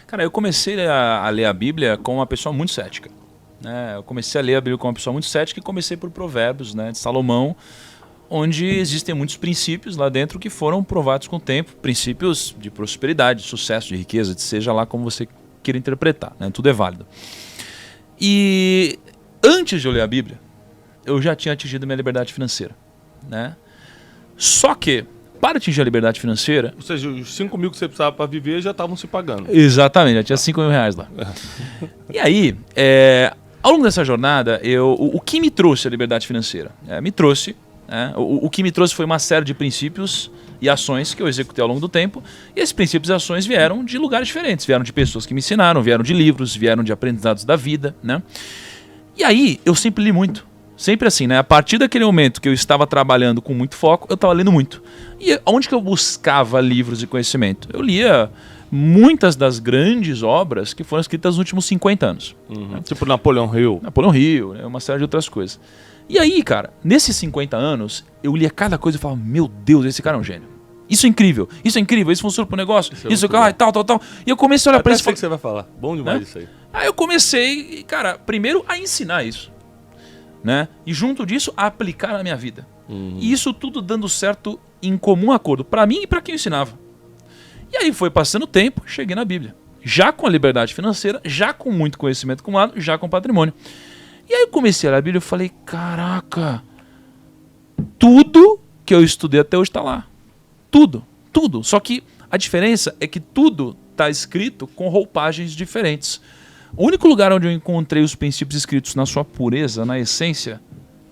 Cara, eu comecei a ler a Bíblia com uma pessoa muito cética. Né? Eu comecei a ler a Bíblia com uma pessoa muito cética e comecei por Provérbios, né, de Salomão, onde existem muitos princípios lá dentro que foram provados com o tempo. Princípios de prosperidade, de sucesso, de riqueza, de seja lá como você queira interpretar. Né? Tudo é válido. E antes de eu ler a Bíblia, eu já tinha atingido minha liberdade financeira. Né? Só que, para atingir a liberdade financeira... Ou seja, os 5 mil que você precisava para viver já estavam se pagando. Exatamente, já tinha 5 mil reais lá. E aí, ao longo dessa jornada, o que me trouxe a liberdade financeira? Me trouxe... O que me trouxe foi uma série de princípios e ações que eu executei ao longo do tempo. E esses princípios e ações vieram de lugares diferentes. Vieram de pessoas que me ensinaram, vieram de livros, vieram de aprendizados da vida. Né? E aí, eu sempre li muito. Sempre assim, né? A partir daquele momento que eu estava trabalhando com muito foco, eu estava lendo muito. E onde que eu buscava livros e conhecimento? Eu lia muitas das grandes obras que foram escritas nos últimos 50 anos. Né? Tipo Napoleão Hill. Napoleão Hill, né? Uma série de outras coisas. E aí, cara, nesses 50 anos, eu lia cada coisa e falava, meu Deus, esse cara é um gênio. Isso é incrível, isso funciona pro negócio, isso e tal. E eu comecei a olhar pra isso. Até sei que você vai falar. Bom demais, né? Isso aí. Aí eu comecei, cara, primeiro a ensinar isso. Né? E junto disso, a aplicar na minha vida. E isso tudo dando certo em comum acordo, para mim e para quem eu ensinava. E aí foi passando o tempo, cheguei na Bíblia. Já com a liberdade financeira, já com muito conhecimento acumulado, já com patrimônio. E aí eu comecei a ler a Bíblia e falei, caraca, tudo que eu estudei até hoje está lá. Tudo. Só que a diferença é que tudo está escrito com roupagens diferentes. O único lugar onde eu encontrei os princípios escritos na sua pureza, na essência,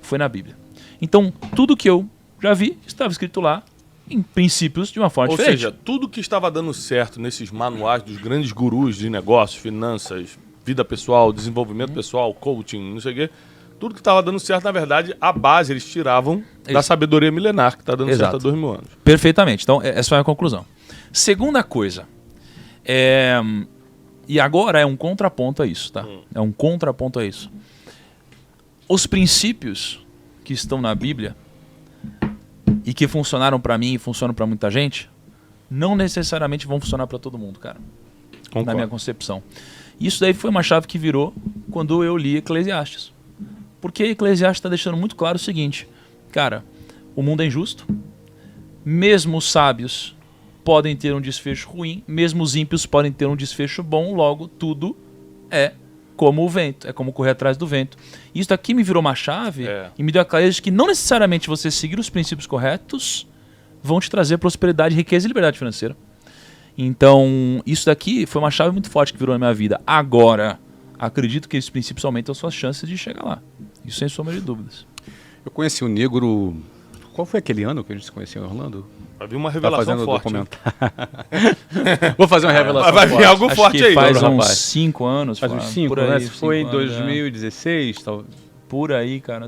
foi na Bíblia. Então, tudo que eu já vi estava escrito lá em princípios de uma forma diferente. Ou seja, tudo que estava dando certo nesses manuais dos grandes gurus de negócios, finanças, vida pessoal, desenvolvimento pessoal, coaching, não sei o quê, tudo que estava dando certo, na verdade, a base eles tiravam da sabedoria milenar que está dando certo há 2000 anos. Perfeitamente. Então, essa foi a conclusão. Segunda coisa, e agora é um contraponto a isso, tá? É um contraponto a isso. Os princípios que estão na Bíblia e que funcionaram para mim e funcionam para muita gente, não necessariamente vão funcionar para todo mundo, cara. Concordo. Na minha concepção. Isso daí foi uma chave que virou quando eu li Eclesiastes. Porque Eclesiastes está deixando muito claro o seguinte, cara, o mundo é injusto, mesmo os sábios podem ter um desfecho ruim, mesmo os ímpios podem ter um desfecho bom, logo tudo é como o vento, é como correr atrás do vento. Isso daqui me virou uma chave e me deu a clareza de que não necessariamente você seguir os princípios corretos vão te trazer prosperidade, riqueza e liberdade financeira. Então, isso daqui foi uma chave muito forte que virou na minha vida. Agora, acredito que esses princípios aumentam as suas chances de chegar lá. Isso sem sombra de dúvidas. Eu conheci o Negro... Qual foi aquele ano que a gente se conheceu em Orlando? Havia uma revelação forte. Vou fazer uma revelação forte. Vai vir algo forte aí. Faz uns 5 anos. Faz uns 5 anos. Foi em 2016, talvez. Por aí, cara.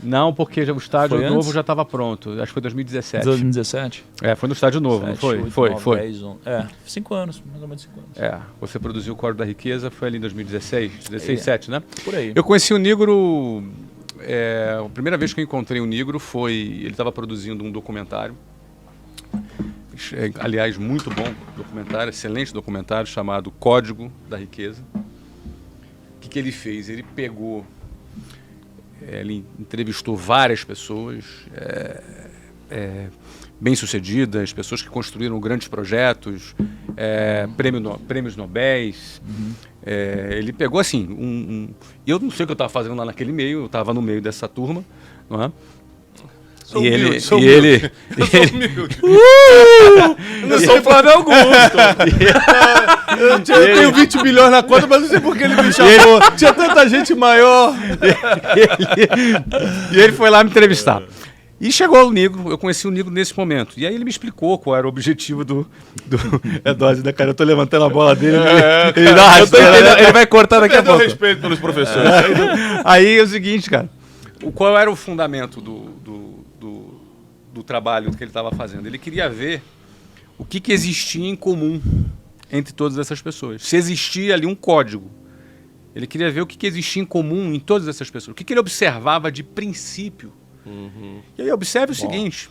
Não, porque o estádio novo já estava pronto. Acho que foi 2017. 2017? Foi no estádio novo, 7, não foi? 8, foi. 9, foi. 10, 11. 5 anos, mais ou menos 5 anos. Você produziu o Código da Riqueza, foi ali em 2016, 17, né? Por aí. Eu conheci o Negro... a primeira vez que eu encontrei o Negro foi... Ele estava produzindo um documentário. Aliás, muito bom documentário, excelente documentário, chamado Código da Riqueza. O que ele fez? Ele pegou... Ele entrevistou várias pessoas bem-sucedidas, pessoas que construíram grandes projetos, prêmios Nobéis. Ele pegou assim, eu não sei o que eu estava fazendo lá naquele meio, eu estava no meio dessa turma, não é? Sou humilde. Eu sou o Flávio Augusto. Eu tenho 20 milhões na conta, mas não sei por que ele me chamou. Tinha tanta gente maior. E ele foi lá me entrevistar. E chegou o Negro, eu conheci o Negro nesse momento. E aí ele me explicou qual era o objetivo do dose, né, cara? Eu tô levantando a bola dele. Ele vai cortar daqui a pouco. Respeito pelos professores. Aí é o seguinte, cara. Qual era o fundamento do trabalho que ele estava fazendo? Ele queria ver o que existia em comum entre todas essas pessoas. Se existia ali um código. Ele queria ver o que existia em comum em todas essas pessoas. O que ele observava de princípio. E aí observe o seguinte.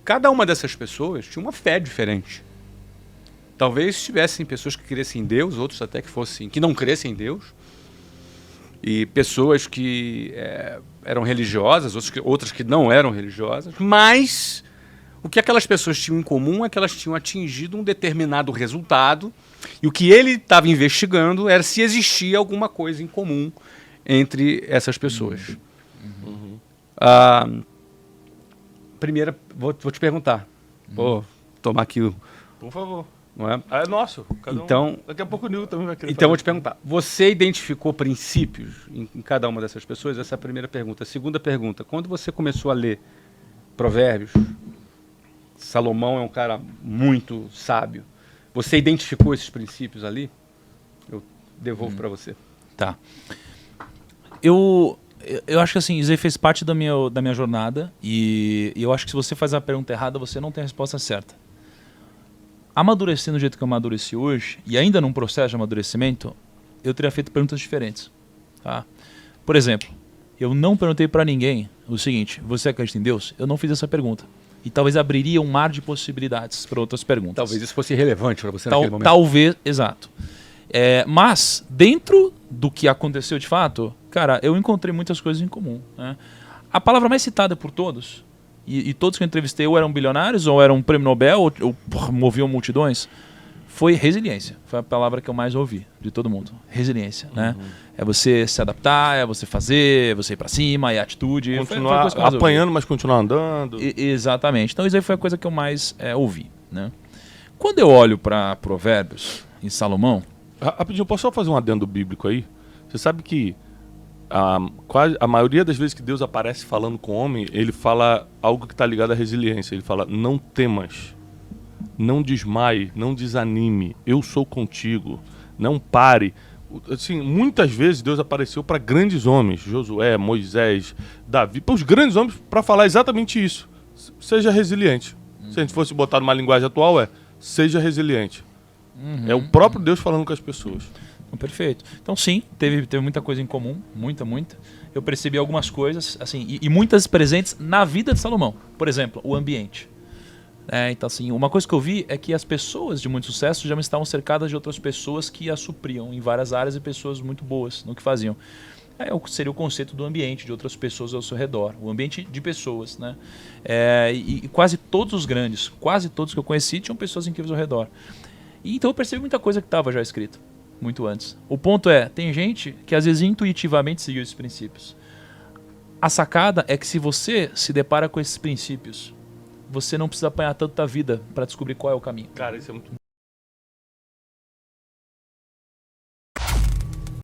Cada uma dessas pessoas tinha uma fé diferente. Talvez tivessem pessoas que crescem em Deus, outros até que não crescem em Deus, e pessoas que eram religiosas, outras que não eram religiosas, mas o que aquelas pessoas tinham em comum é que elas tinham atingido um determinado resultado, e o que ele estava investigando era se existia alguma coisa em comum entre essas pessoas. Primeira, vou te perguntar. Vou tomar aqui o... Por favor. Não é? É nosso. Então, daqui a pouco o Nil também vai querer. Então eu vou te perguntar. Você identificou princípios em cada uma dessas pessoas? Essa é a primeira pergunta. A segunda pergunta. Quando você começou a ler Provérbios, Salomão é um cara muito sábio. Você identificou esses princípios ali? Eu devolvo para você. Tá. Eu acho que assim, isso aí fez parte da minha jornada e eu acho que se você faz a pergunta errada, você não tem a resposta certa. Amadurecendo do jeito que eu amadureci hoje, e ainda num processo de amadurecimento, eu teria feito perguntas diferentes. Tá? Por exemplo, eu não perguntei para ninguém o seguinte: você acredita em Deus? Eu não fiz essa pergunta. E talvez abriria um mar de possibilidades para outras perguntas. Talvez isso fosse relevante para você naquele momento. Talvez, exato. Mas, dentro do que aconteceu de fato, cara, eu encontrei muitas coisas em comum. Né? A palavra mais citada por todos, e todos que eu entrevistei ou eram bilionários, ou eram prêmio Nobel, ou moviam multidões, foi resiliência. Foi a palavra que eu mais ouvi de todo mundo. Resiliência, né? É você se adaptar, é você fazer, é você ir pra cima, é atitude. Continuar apanhando, mas continuar andando. Exatamente. Então isso aí foi a coisa que eu mais ouvi. Né? Quando eu olho para Provérbios, em Salomão... Rapidinho, posso só fazer um adendo bíblico aí? Você sabe que a maioria das vezes que Deus aparece falando com o homem, ele fala algo que está ligado à resiliência. Ele fala: não temas, não desmaie, não desanime, eu sou contigo, não pare. Assim, muitas vezes Deus apareceu para grandes homens, Josué, Moisés, Davi, para os grandes homens, para falar exatamente isso: seja resiliente. Se a gente fosse botar numa linguagem atual, seja resiliente. É o próprio Deus falando com as pessoas. Perfeito. Então sim, teve muita coisa em comum, muita. Eu percebi algumas coisas, assim, e muitas presentes na vida de Salomão. Por exemplo, o ambiente. Então assim, uma coisa que eu vi é que as pessoas de muito sucesso já estavam cercadas de outras pessoas que as supriam em várias áreas e pessoas muito boas no que faziam. Seria o conceito do ambiente, de outras pessoas ao seu redor. O ambiente de pessoas, né? E quase todos os grandes, quase todos que eu conheci, tinham pessoas incríveis ao redor. E então eu percebi muita coisa que estava já escrito muito antes. O ponto tem gente que às vezes intuitivamente seguiu esses princípios. A sacada é que se você se depara com esses princípios, você não precisa apanhar tanto da vida para descobrir qual é o caminho. Cara, isso é muito